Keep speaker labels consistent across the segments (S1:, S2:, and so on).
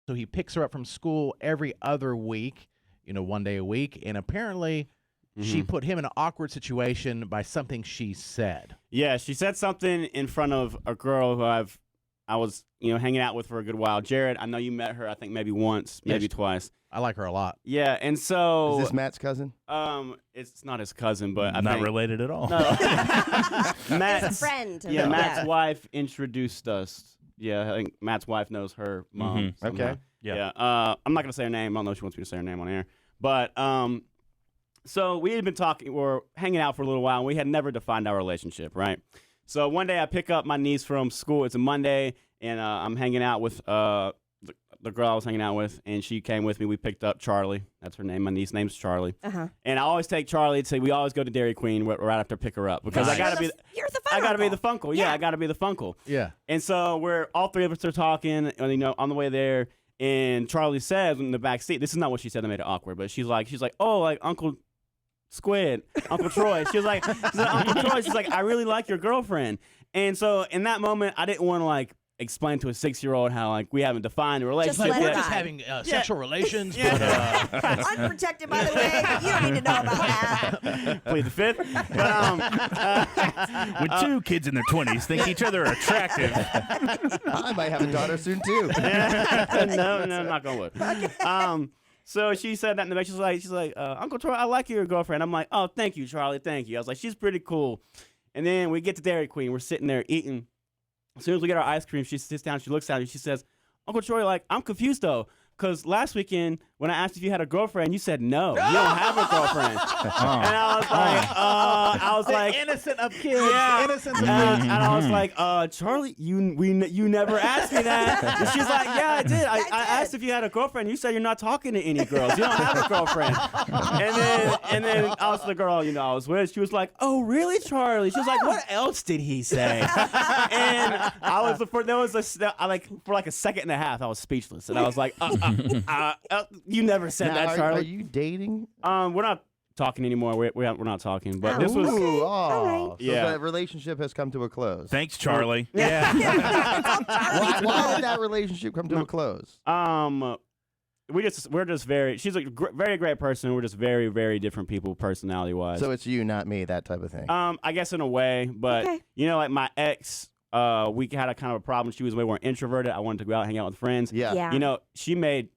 S1: So he picks her up from school every other week, one day a week. And apparently she put him in an awkward situation by something she said.
S2: Yeah, she said something in front of a girl who I was hanging out with for a good while. Jared, I know you met her, I think maybe once, maybe twice.
S1: I like her a lot.
S2: Yeah, and so...
S3: Is this Matt's cousin?
S2: It's not his cousin, but I
S4: not
S2: think...
S4: related at all.
S2: No.
S5: Matt's a friend.
S2: Yeah, Matt's wife introduced us. Yeah, I think Matt's wife knows her mom.
S3: Okay.
S2: Yeah. I'm not going to say her name. I don't know if she wants me to say her name on air. But, so we had been talking, or hanging out for a little while, and we had never defined our relationship, right? So one day I pick up my niece from school. It's a Monday, and I'm hanging out with the girl I was hanging out with, and she came with me. We picked up Charlie. That's her name. My niece's name's Charlie. And I always take Charlie to, we always go to Dairy Queen right after I pick her up because I gotta be
S5: you're the
S2: I gotta be the
S5: funkle.
S2: funkle. Yeah, I gotta be the funkle.
S1: Yeah.
S2: And so we're all three of us are talking, on the way there, and Charlie says in the back seat, this is not what she said that made it awkward, but she's like, oh, like Uncle Squid, Uncle Troy. She's like, Uncle Troy. She's like, I really like your girlfriend. And so in that moment, I didn't want to explain to a 6-year-old how we haven't defined a relationship
S5: let
S1: We're
S5: her
S1: just
S5: die.
S1: having sexual relations.
S2: Yeah.
S1: But,
S5: Unprotected, by the way. You don't need to know about that.
S2: plead the fifth. But,
S4: When two kids in their 20s think each other are attractive.
S3: I might have a daughter soon, too.
S2: no, not gonna work. So she said that in the back. She's like, Uncle Troy, I like your girlfriend. I'm like, oh, thank you, Charlie, thank you. I was like, she's pretty cool. And then we get to Dairy Queen. We're sitting there eating. As soon as we get our ice cream, she sits down, she looks at me, she says, Uncle Troy, I'm confused though, because last weekend when I asked if you had a girlfriend, you said no, you don't have a girlfriend. And I was like,
S1: innocent of kids.
S2: Yeah.
S1: Innocent of kids.
S2: and I was like, Charlie, you never asked me that. And she's like, yeah, I did. I asked if you had a girlfriend. You said you're not talking to any girls. You don't have a girlfriend. And then I was the girl, I was with. She was like, oh, really, Charlie? She was like, what else did he say? And I was for a second and a half, I was speechless, and I was like, you never said
S3: Now,
S2: that, Charlie.
S3: Are you dating?
S2: We're not talking anymore. We're not talking. But this was.
S3: Ooh,
S5: All right.
S3: So
S2: Yeah.
S3: the relationship has come to a close.
S4: Thanks, Charlie.
S1: Yeah.
S3: Why did that relationship come to a close?
S2: We're just very. She's a very great person. We're just very, very different people, personality wise.
S3: So it's you, not me, that type of thing.
S2: I guess in a way, but
S5: Okay.
S2: like my ex, we had a kind of a problem. She was way more introverted. I wanted to go out and hang out with friends.
S5: Yeah.
S2: She made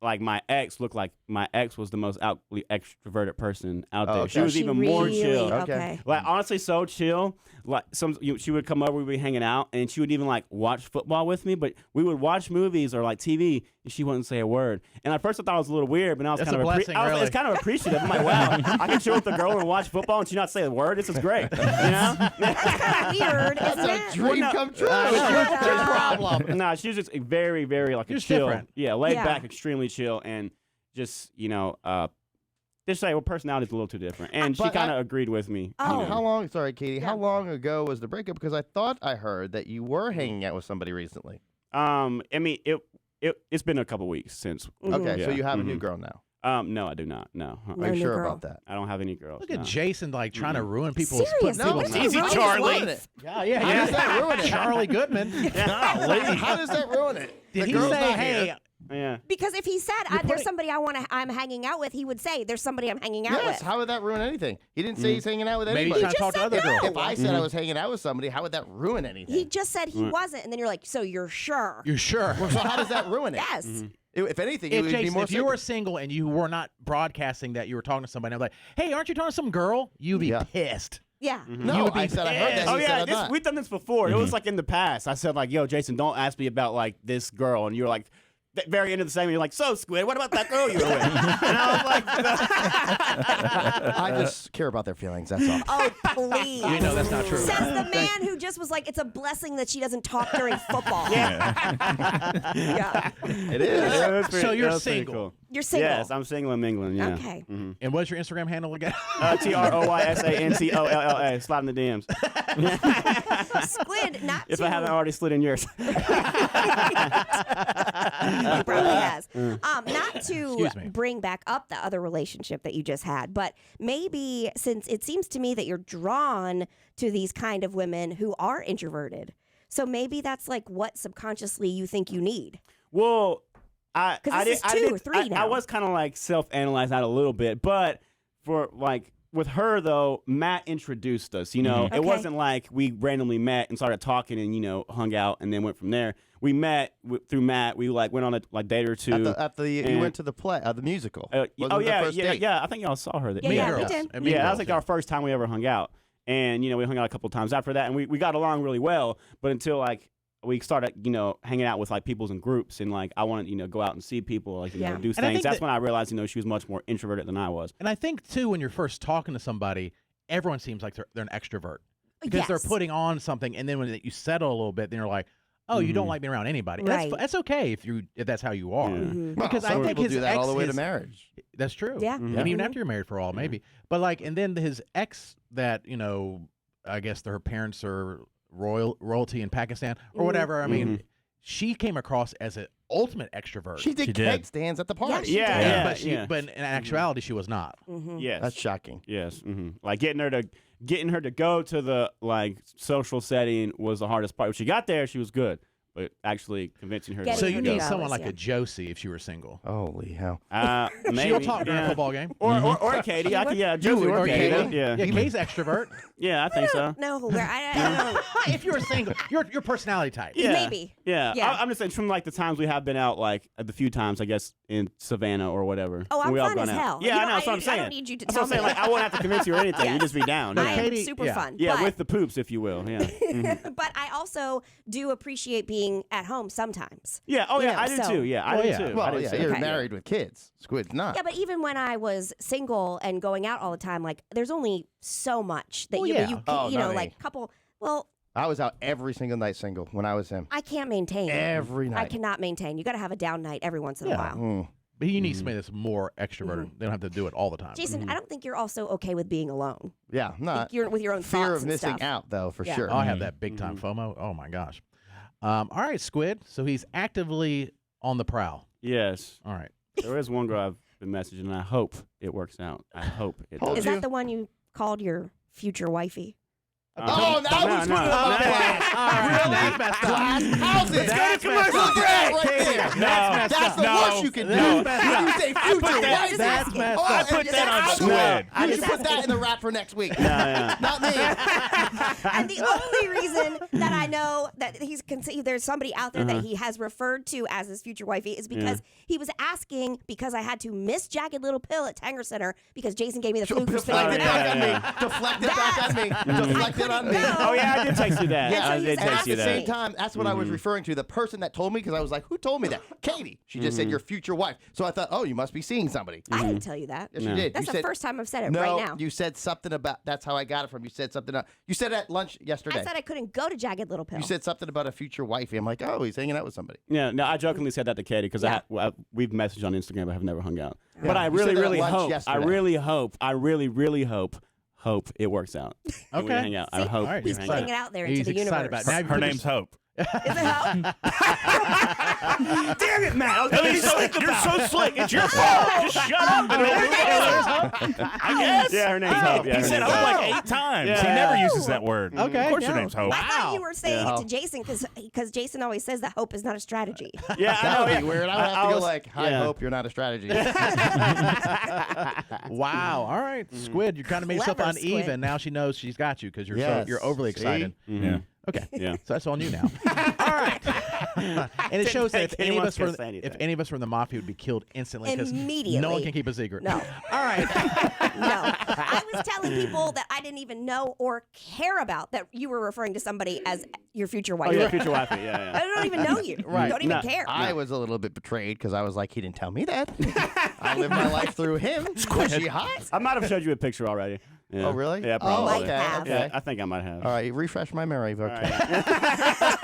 S2: my ex look like my ex was the most outwardly extroverted person out there.
S3: okay.
S2: She was even more
S5: really-
S2: chill.
S5: Okay.
S2: Honestly, so chill. She would come over, we'd be hanging out, and she would even watch football with me. But we would watch movies or TV, and she wouldn't say a word. And at first, I thought it was a little weird, but now it's
S1: That's
S2: kind
S1: a
S2: of
S1: blessing, really.
S2: it's kind of appreciative. I'm like, wow, I can chill with the girl and watch football, and she not say a word. This is great.
S5: Weird, isn't it?
S3: Dream
S2: no.
S3: come true.
S1: What's your problem?
S2: No, she's just very, very a
S1: Just
S2: chill.
S1: different.
S2: Yeah, laid
S5: Yeah.
S2: back, extremely chill, and just just say, personality's a little too different. And she
S3: But
S2: kind of agreed with me.
S5: Oh.
S3: How long? Sorry, Katie.
S5: Yeah.
S3: How long ago was the breakup? Because I thought I heard that you were hanging out with somebody recently.
S2: I mean, it's been a couple weeks since.
S3: Okay, so
S2: Yeah.
S3: you have a new girl now.
S2: No, I do not. No.
S5: No
S3: Are you
S5: new
S3: sure
S5: girl.
S3: about that?
S2: I don't have any girls.
S1: Look at
S2: no.
S1: Jason trying to ruin people's.
S5: Seriously,
S3: No,
S5: what's
S3: it's
S5: he
S4: easy,
S5: ruining
S4: Charlie.
S5: his life?
S1: Yeah.
S3: How does that ruin it?
S1: Charlie Goodman.
S3: How does that ruin it?
S1: Did
S3: The
S1: he
S3: girl's
S1: say,
S3: not
S1: "Hey"?
S3: here.
S2: Yeah.
S5: Because if he said
S1: You're
S5: there's
S1: putting-
S5: somebody I'm hanging out with, he would say there's somebody I'm hanging out
S3: Yes.
S5: with.
S3: How would that ruin anything? He didn't say he's hanging out with
S1: Maybe
S3: anybody.
S1: he's trying to talk to
S5: just
S1: other
S5: said
S1: girls.
S3: If I said I was hanging out with somebody, how would that ruin anything?
S5: He just said he wasn't, and then you're like, so you're sure?
S1: You're sure?
S3: So how does that ruin it?
S5: Yes.
S3: If anything, it
S1: If
S3: would be
S1: Jason,
S3: more.
S1: if you were single and you were not broadcasting that you were talking to somebody, I'm like, "Hey, aren't you talking to some girl?" You'd be
S3: Yeah.
S1: pissed.
S5: Yeah.
S3: no,
S1: you would be
S3: I said I heard that.
S1: pissed.
S3: He
S2: Oh
S3: said
S2: yeah,
S3: I'm not.
S2: we've done this before. It was in the past. I said yo, Jason, don't ask me about this girl, and you're like. The very end of the segment, you're like, so Squid, what about that girl you were with? And I was like,
S3: I just care about their feelings. That's all.
S5: Oh, please.
S1: You know that's not true.
S5: Says the man who just was like, it's a blessing that she doesn't talk during football. Yeah.
S3: It is.
S2: Yeah, that's
S1: So you're
S2: that was pretty
S1: single.
S2: cool.
S5: You're single.
S2: Yes, I'm single and mingling. Yeah.
S5: Okay.
S1: And what's your Instagram handle again?
S2: TROYSANCOLLA. Slide in the DMs.
S5: Squid, not
S2: If
S5: to.
S2: I haven't already slid in yours.
S5: He probably has. Not to
S1: Excuse me.
S5: bring back up the other relationship that you just had, but maybe since it seems to me that you're drawn to these kind of women who are introverted. So maybe that's what subconsciously you think you need.
S2: Well,
S5: 'Cause this is 2 or 3
S2: I
S5: now.
S2: was kind of like self-analyzing that a little bit, but for like with her though, Matt introduced us. You know,
S5: Okay.
S2: it wasn't like we randomly met and started talking and hung out and then went from there. We met through Matt. We like went on a date or two.
S3: You went to the play, the musical.
S2: Oh
S3: Wasn't it the first date?
S2: yeah. I think y'all saw her.
S5: Yeah,
S1: Mean
S5: we
S1: Girls.
S5: did.
S1: And Mean
S2: Yeah, that was
S1: Girls,
S2: like our first time we ever hung out. And, we hung out a couple of times after that. And we got along really well. But until, like, we started, hanging out with, like, peoples in groups. And, like, I wanted, go out and see people, like,
S5: Yeah.
S2: do
S1: And I
S2: things.
S1: think
S2: That's
S1: that-
S2: when I realized, she was much more introverted than I was.
S1: And I think too, when you're first talking to somebody, everyone seems like they're an extrovert because they're
S5: Yes.
S1: putting on something, and then when you settle a little bit, then you're like, oh, you don't like being around anybody.
S5: Right.
S1: That's okay if that's how you are.
S2: Yeah.
S5: Mhm.
S3: Well,
S1: Because I
S3: some
S1: think
S3: people
S1: his
S3: do that all the way to
S1: his-
S3: marriage.
S1: That's true.
S5: Yeah.
S1: And
S2: Mhm.
S1: even after you're married for all, maybe. But like, and then his ex that I guess her parents are royalty in Pakistan or whatever. I mean, she came across as an ultimate extrovert.
S3: She did
S4: She
S3: cake
S4: did.
S3: stands at the party.
S5: she
S2: Yeah,
S5: did.
S2: yeah.
S1: but in actuality, she was not.
S5: Mhm.
S2: Yes.
S3: That's shocking.
S2: Yes. Like, getting her to go to the, like, social setting was the hardest part. When she got there, she was good. But actually convincing her
S5: Getting
S1: So
S2: to
S1: you
S5: her
S2: go.
S1: need
S5: to
S1: someone
S5: go,
S1: like
S5: yeah.
S1: a Josie if she were single.
S3: Holy hell.
S2: Maybe.
S1: She'll talk during a
S2: yeah.
S1: football game.
S2: Or Katie. Josie
S3: would,
S2: or
S3: or
S2: Katie.
S3: Katie.
S2: Yeah.
S1: Yeah, Kay's extrovert.
S2: Yeah, I think so.
S5: No, where I don't know.
S1: If you were single, your personality type.
S2: Yeah.
S5: Maybe.
S2: Yeah.
S5: Yeah.
S2: I'm just saying, from like the times we have been out, like the few times, I guess, in Savannah or whatever.
S5: Oh, I'm
S2: we all
S5: fun
S2: gone
S5: as
S2: out.
S5: hell.
S2: Yeah,
S5: You
S2: I
S5: know,
S2: know. That's what I'm
S5: I
S2: saying.
S5: don't need you to
S2: That's
S5: tell
S2: what I'm saying.
S5: me.
S2: Like, I won't have to convince you or anything. You
S5: Yes.
S2: just be down.
S5: I
S2: Yeah,
S5: am
S1: Katie-
S5: super
S1: yeah.
S5: fun.
S2: yeah
S5: but,
S2: with the poops, if you will. Yeah. Mhm.
S5: but I also do appreciate being at home sometimes.
S2: Yeah. Oh, yeah.
S5: You know,
S2: I do
S5: so-
S2: too. Yeah, I
S1: Well,
S2: do
S1: yeah.
S2: too. I
S3: Well,
S2: do
S3: yeah,
S2: too.
S3: you're
S5: Okay.
S3: married with kids. Squid's not.
S5: Yeah, but even when I was single and going out all the time, like there's only so much that
S1: Well,
S5: you
S1: yeah.
S5: know, you
S3: Oh, not
S5: like
S3: me.
S5: couple. Well,
S3: I was out every single night single when I was him.
S5: I can't maintain.
S3: Every
S5: I
S3: night.
S5: cannot maintain. You got to have a down night every once in a
S1: Yeah.
S5: while.
S3: Mm.
S1: But you need somebody that's more extroverted. They don't have to do it all the time.
S5: Jason, I don't think you're also okay with being alone.
S3: Yeah,
S5: Like,
S3: not.
S5: you're with your own
S3: Fear
S5: thoughts
S3: of
S5: and
S3: missing
S5: stuff.
S3: out, though, for
S5: Yeah.
S3: sure.
S1: Oh, I have that big time FOMO. Oh my gosh. All right, Squid. So he's actively on the prowl.
S2: Yes.
S1: All right.
S2: There is one girl I've been messaging, and I hope it works out. I hope it
S3: Told
S2: does.
S5: Is
S3: you.
S5: that the one you called your future wifey?
S3: Oh, now we put it up
S1: That's messed up.
S3: Glass houses.
S1: That's messed
S3: Look
S1: up.
S3: at that right there. That's the
S4: No.
S3: worst you can do.
S1: That's messed
S3: When you
S1: up.
S3: say future wife,
S1: That's messed
S3: oh,
S1: up.
S3: and
S4: Put
S3: just
S4: that on
S3: out
S4: Squid.
S3: loud.
S5: I'm
S3: You
S5: just
S3: should put that
S5: asking.
S3: in the rap for next week.
S2: Yeah.
S3: Not me.
S5: And the only reason that I know that there's somebody out there that he has referred to as his future wifey is because he was asking because I had to miss Jagged Little Pill at Tanger Center because Jason gave me the flu for
S3: Deflect
S5: spitting
S3: it
S5: it out.
S3: back on
S2: yeah.
S3: me. Deflect it back on me. Deflect it on me.
S5: go.
S2: Oh, yeah, I did text you that.
S3: Yeah,
S5: so
S2: I
S5: he
S2: did
S5: was
S3: And
S2: text
S3: at
S2: you
S3: the
S2: that.
S3: same time, that's what I was referring to. The person that told me, because I was like, who told me that? Katie. She just said your future wife. So I thought, oh, you must be seeing somebody.
S5: I didn't tell you that.
S3: Yes,
S2: No.
S3: you did.
S5: That's
S3: you
S5: the
S3: said,
S5: first time I've said it
S3: no,
S5: right now.
S3: you said something about, that's how I got it from. You said something, you said at lunch yesterday.
S5: I said I couldn't go to Jagged Little Pill.
S3: You said something about a future wifey. I'm like, oh, he's hanging out with somebody.
S2: Yeah, no, I jokingly said that to Katie because
S5: Yeah.
S2: we've messaged on Instagram, but have never hung out.
S3: Yeah.
S2: But I
S3: You
S2: really,
S3: said that at
S2: really
S3: lunch
S2: hope.
S3: yesterday.
S2: I really hope it works out. And we
S1: Okay.
S2: hang out.
S5: See?
S2: I hope
S1: All right,
S2: we
S1: he's
S2: hang
S5: putting
S2: out.
S5: it out there
S1: He's
S5: into the
S1: excited
S5: universe.
S1: about it. Now
S4: Her name's Hope.
S5: Is it how?
S2: Damn it, Matt! I was gonna be slick
S4: You're
S2: about
S4: so
S2: it.
S4: slick. It's your fault. Just shut up. I guess.
S2: Yeah, her name's Hope. Yeah,
S4: He
S2: her
S4: said
S2: name's
S4: Hope
S2: Hope.
S4: like 8 times.
S2: Yeah.
S4: He never uses that word.
S1: Okay.
S4: Of course
S1: No.
S4: your name's Hope.
S5: I thought you
S1: Wow.
S5: were saying
S3: Yeah.
S5: it to Jason because Jason always says that hope is not a strategy.
S2: Yeah, I
S3: That
S2: know.
S3: would
S2: Yeah.
S3: be weird. I would have to go
S2: was-
S3: like, I
S2: yeah.
S3: hope you're not a strategy.
S1: Wow. All right, Squid. You kind of made yourself
S5: Clever,
S1: uneven.
S5: Squid.
S1: Now she knows she's got you because you're
S3: Yes.
S1: you're overly
S3: See?
S1: excited.
S2: Mhm.
S1: Okay.
S2: Yeah.
S1: So that's on you now. All right. And it shows that if
S2: think
S1: any of
S2: anyone's
S1: us were
S2: gonna say anything.
S1: if any of us were in the mafia, would be killed instantly because no one
S5: Immediately.
S1: can keep a secret.
S5: No.
S1: All right.
S5: No. I was telling people that I didn't even know or care about that you were referring to somebody as your future wife.
S2: Oh, yeah, future wifey. Yeah,
S5: I don't even know you.
S1: Right.
S5: Don't even
S2: No.
S5: care.
S3: I was a little bit betrayed because I was like, he didn't tell me that. I lived my life through him. Was she hot?
S2: I might have showed you a picture already. Yeah.
S3: Oh, really?
S2: Yeah,
S3: Oh,
S2: probably.
S5: Might have.
S3: okay.
S2: Yeah, I think I might have.
S3: All right, refresh my memory. Okay.
S2: All right.